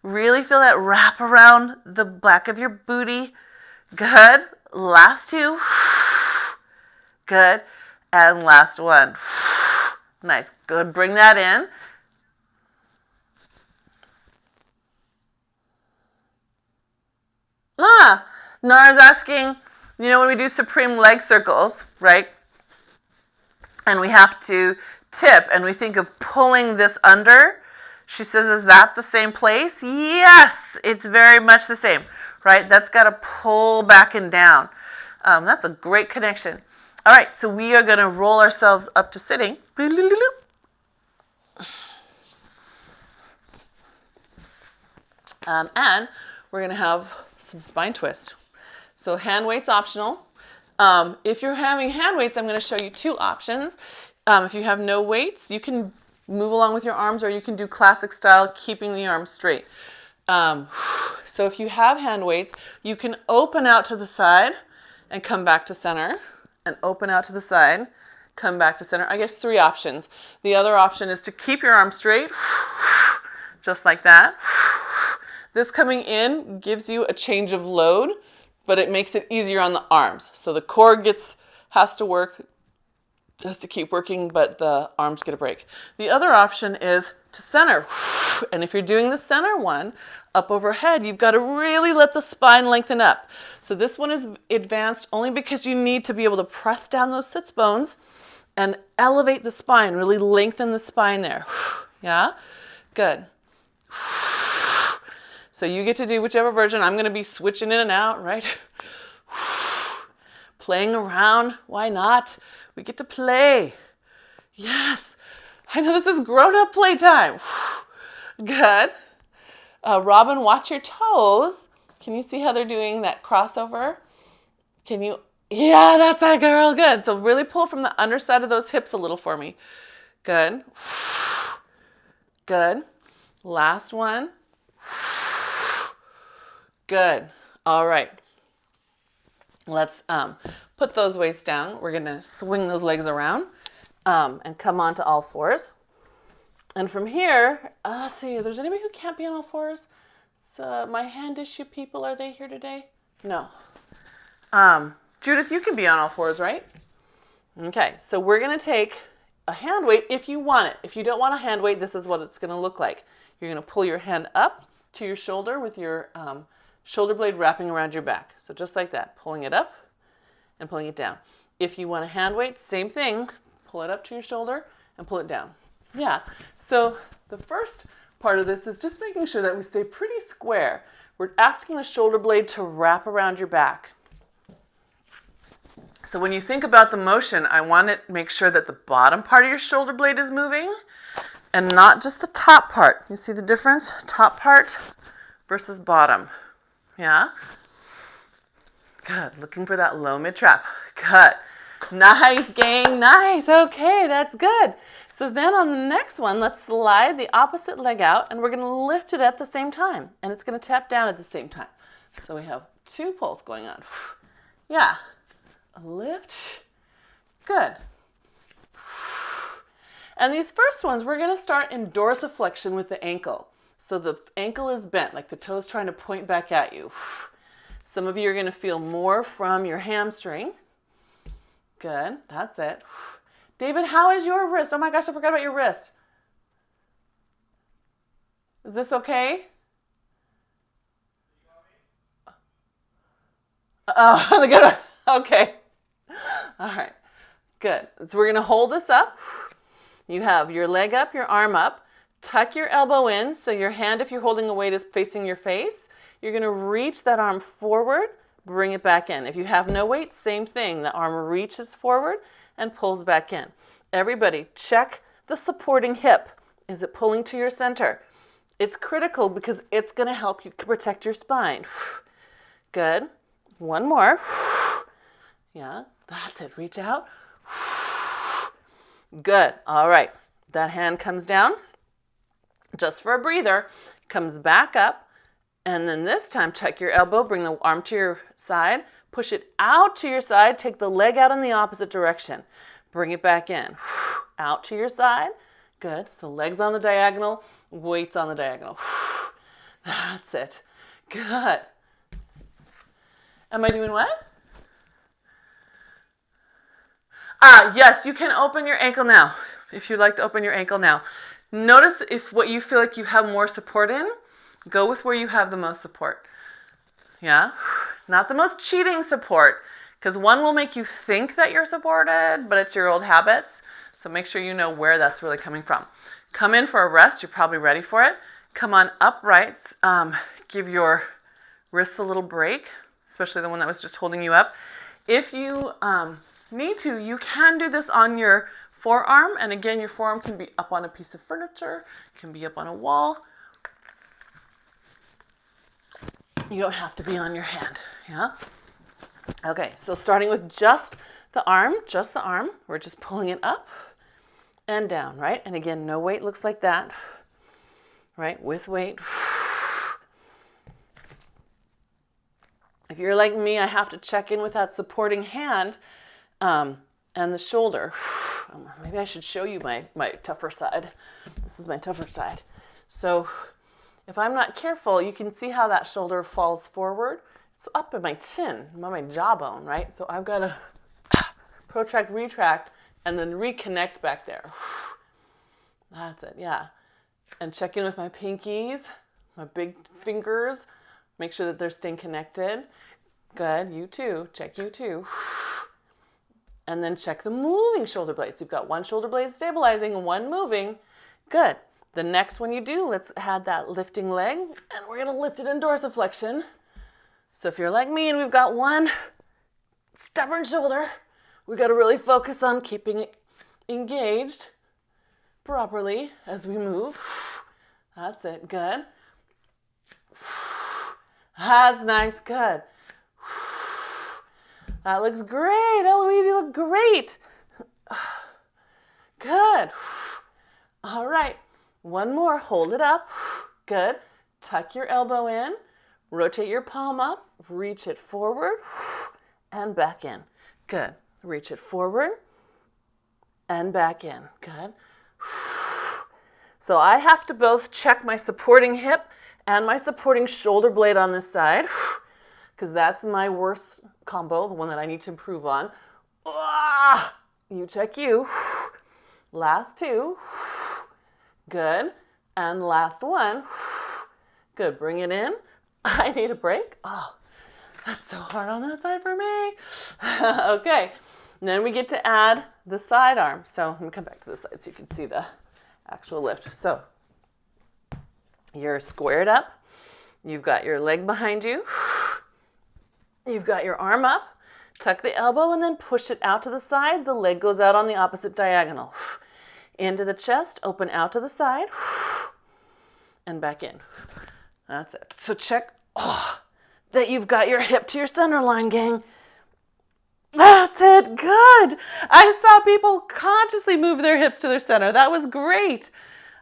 Really feel that wrap around the back of your booty. Good. Last two. Good. And last one. Nice. Good. Bring that in. Nara's asking, when we do supreme leg circles, right? And we have to tip, and we think of pulling this under. She says, is that the same place? Yes, it's very much the same, right? That's got to pull back and down. That's a great connection. All right, so we are going to roll ourselves up to sitting. And we're going to have some spine twist. So hand weights optional. If you're having hand weights, I'm going to show you two options. If you have no weights, you can move along with your arms, or you can do classic style, keeping the arms straight. So if you have hand weights, you can open out to the side and come back to center, and open out to the side, come back to center. I guess 3 options. The other option is to keep your arm straight, just like that. This coming in gives you a change of load, but it makes it easier on the arms. So the core has to keep working, but the arms get a break. The other option is to center. And if you're doing the center one, up overhead, you've got to really let the spine lengthen up. So this one is advanced only because you need to be able to press down those sits bones and elevate the spine, really lengthen the spine there. Yeah? Good. So you get to do whichever version. I'm going to be switching in and out, right? Playing around. Why not? We get to play. Yes. I know this is grown-up playtime. Good. Robin, watch your toes. Can you see how they're doing that crossover? Can you? Yeah, that's a girl. Good. So really pull from the underside of those hips a little for me. Good. Good. Last one. Good. All right. Let's put those weights down. We're going to swing those legs around and come onto all fours. And from here, let's see, there's anybody who can't be on all fours? So my hand issue people, are they here today? No. Judith, you can be on all fours, right? Okay, so we're going to take a hand weight if you want it. If you don't want a hand weight, this is what it's going to look like. You're going to pull your hand up to your shoulder with your shoulder blade wrapping around your back. So just like that, pulling it up and pulling it down. If you want a hand weight, same thing. Pull it up to your shoulder and pull it down. Yeah, so the first part of this is just making sure that we stay pretty square. We're asking the shoulder blade to wrap around your back. So when you think about the motion, I want to make sure that the bottom part of your shoulder blade is moving and not just the top part. You see the difference? Top part versus bottom. Yeah? Good. Looking for that low mid trap. Good. Nice, gang. Nice. Okay, that's good. So then on the next one, let's slide the opposite leg out and we're going to lift it at the same time. And it's going to tap down at the same time. So we have 2 pulls going on. Yeah. A lift. Good. And these first ones, we're going to start in dorsiflexion with the ankle. So the ankle is bent, like the toe's trying to point back at you. Some of you are going to feel more from your hamstring. Good. That's it. David, how is your wrist? Oh my gosh, I forgot about your wrist. Is this okay? Oh, good. Okay. All right. Good. So we're going to hold this up. You have your leg up, your arm up. Tuck your elbow in so your hand, if you're holding a weight, is facing your face. You're going to reach that arm forward, bring it back in. If you have no weight, same thing. The arm reaches forward and pulls back in. Everybody, check the supporting hip. Is it pulling to your center? It's critical because it's going to help you protect your spine. Good. One more. Yeah, that's it. Reach out. Good. All right. That hand comes down just for a breather, comes back up, and then this time tuck your elbow, bring the arm to your side, push it out to your side, take the leg out in the opposite direction. Bring it back in. Out to your side. Good. So legs on the diagonal, weights on the diagonal. That's it. Good. Am I doing what? Yes, you can open your ankle now. If you'd like to open your ankle now. Notice if what you feel like you have more support in, go with where you have the most support. Yeah? Not the most cheating support, because one will make you think that you're supported, but it's your old habits. So make sure you know where that's really coming from. Come in for a rest. You're probably ready for it. Come on upright. Give your wrists a little break, especially the one that was just holding you up. If you need to, you can do this on your forearm. And again, your forearm can be up on a piece of furniture, can be up on a wall. You don't have to be on your hand. Yeah? Okay, so starting with just the arm, we're just pulling it up and down, right? And again, no weight looks like that, right? With weight. If you're like me, I have to check in with that supporting hand and the shoulder. Maybe I should show you my tougher side. This is my tougher side. So if I'm not careful, you can see how that shoulder falls forward. It's up in my chin, my jawbone, right? So I've got to protract, retract, and then reconnect back there. That's it, yeah. And check in with my pinkies, my big fingers. Make sure that they're staying connected. Good, you too. Check you too. And then check the moving shoulder blades. You've got one shoulder blade stabilizing and one moving. Good. The next one you do, let's add that lifting leg, and we're gonna lift it in dorsiflexion. So if you're like me and we've got one stubborn shoulder, we've got to really focus on keeping it engaged properly as we move. That's it, good. That's nice, good. That looks great, Eloise, you look great. Good. All right, one more, hold it up. Good. Tuck your elbow in, rotate your palm up, reach it forward, and back in. Good. Reach it forward and back in. Good. So I have to both check my supporting hip and my supporting shoulder blade on this side, because that's my worst combo, the one that I need to improve on. You check you. Last two. Good. And last one. Good. Bring it in. I need a break. Oh, that's so hard on that side for me. Okay. And then we get to add the side arm. So let me come back to the side so you can see the actual lift. So you're squared up. You've got your leg behind you. You've got your arm up. Tuck the elbow and then push it out to the side. The leg goes out on the opposite diagonal. Into the chest, open out to the side, and back in. That's it. So check that you've got your hip to your center line, gang. That's it. Good. I saw people consciously move their hips to their center. That was great.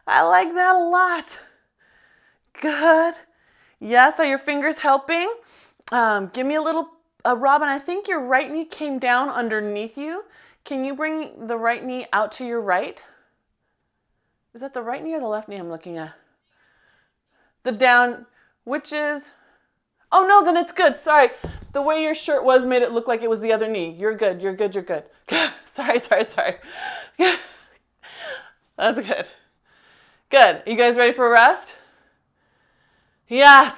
I like that a lot. Good. Yes, are your fingers helping? Give me a little, Robin, I think your right knee came down underneath you. Can you bring the right knee out to your right? Is that the right knee or the left knee I'm looking at? The down, which is, oh no, then it's good. Sorry. The way your shirt was made it look like it was the other knee. You're good, you're good, you're good. Sorry. That's good. Good. You guys ready for a rest? Yes.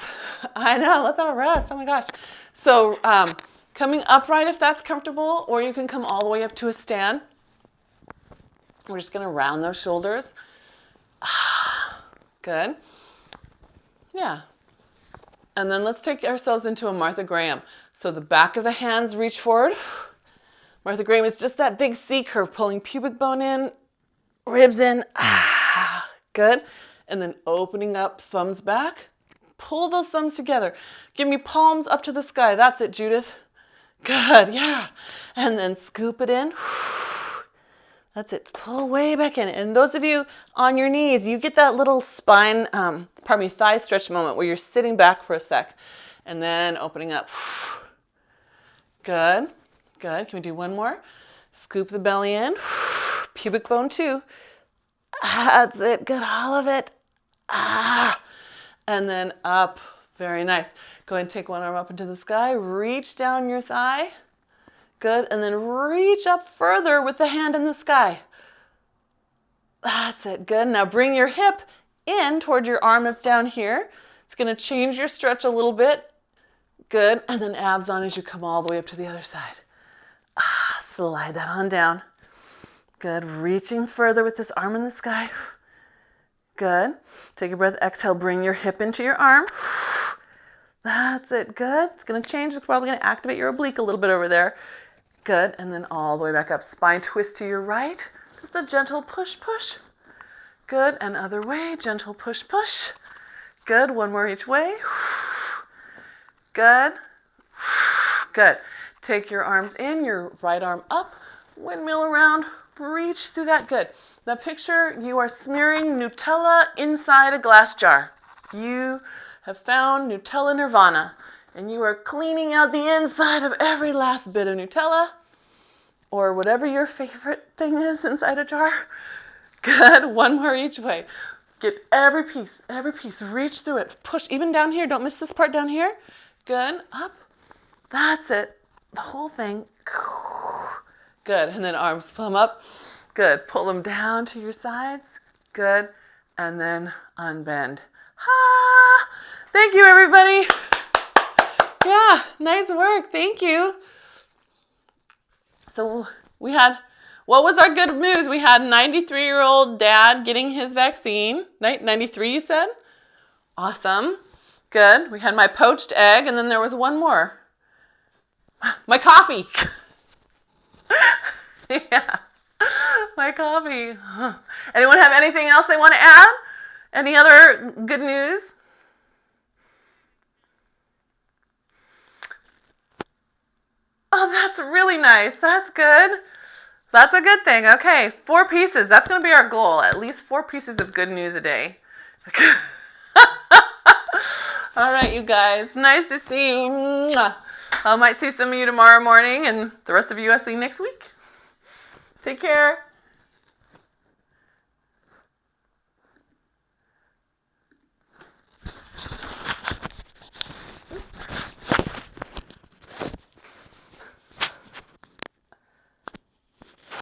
I know. Let's have a rest. Oh my gosh. So coming upright if that's comfortable, or you can come all the way up to a stand. We're just going to round those shoulders. Good. Yeah. And then let's take ourselves into a Martha Graham. So the back of the hands reach forward. Martha Graham is just that big C curve, pulling pubic bone in, ribs in. Good. And then opening up, thumbs back. Pull those thumbs together. Give me palms up to the sky. That's it, Judith. Good, yeah. And then scoop it in. That's it. Pull way back in. And those of you on your knees, you get that little spine, thigh stretch moment where you're sitting back for a sec. And then opening up. Good, good. Can we do one more? Scoop the belly in. Pubic bone too. That's it. Good, all of it. And then up. Very nice. Go ahead and take one arm up into the sky. Reach down your thigh. Good. And then reach up further with the hand in the sky. That's it. Good. Now bring your hip in toward your arm that's down here. It's going to change your stretch a little bit. Good. And then abs on as you come all the way up to the other side. Slide that on down. Good. Reaching further with this arm in the sky. Good. Take a breath. Exhale. Bring your hip into your arm. That's it. Good. It's going to change. It's probably going to activate your oblique a little bit over there. Good. And then all the way back up. Spine twist to your right. Just a gentle push, push. Good. And other way. Gentle push, push. Good. One more each way. Good. Good. Take your arms in, your right arm up. Windmill around. Reach through that. Good. Now picture you are smearing Nutella inside a glass jar. You have found Nutella Nirvana, and you are cleaning out the inside of every last bit of Nutella. or whatever your favorite thing is inside a jar. Good. One more each way. Get every piece, reach through it. Push, even down here. Don't miss this part down here. Good. Up. That's it. The whole thing. Good. And then arms plumb up. Good. Pull them down to your sides. Good. And then unbend. Ha! Thank you, everybody. Yeah, nice work. Thank you. So we had, what was our good news? We had 93-year-old dad getting his vaccine. 93, you said? Awesome. Good. We had my poached egg, and then there was one more. My coffee. Yeah, my coffee. Anyone have anything else they want to add? Any other good news? Oh, that's really nice. That's good. That's a good thing. Okay, 4 pieces. That's going to be our goal. At least 4 pieces of good news a day. All right, you guys. Nice to see you. I might see some of you tomorrow morning and the rest of you I see next week. Take care.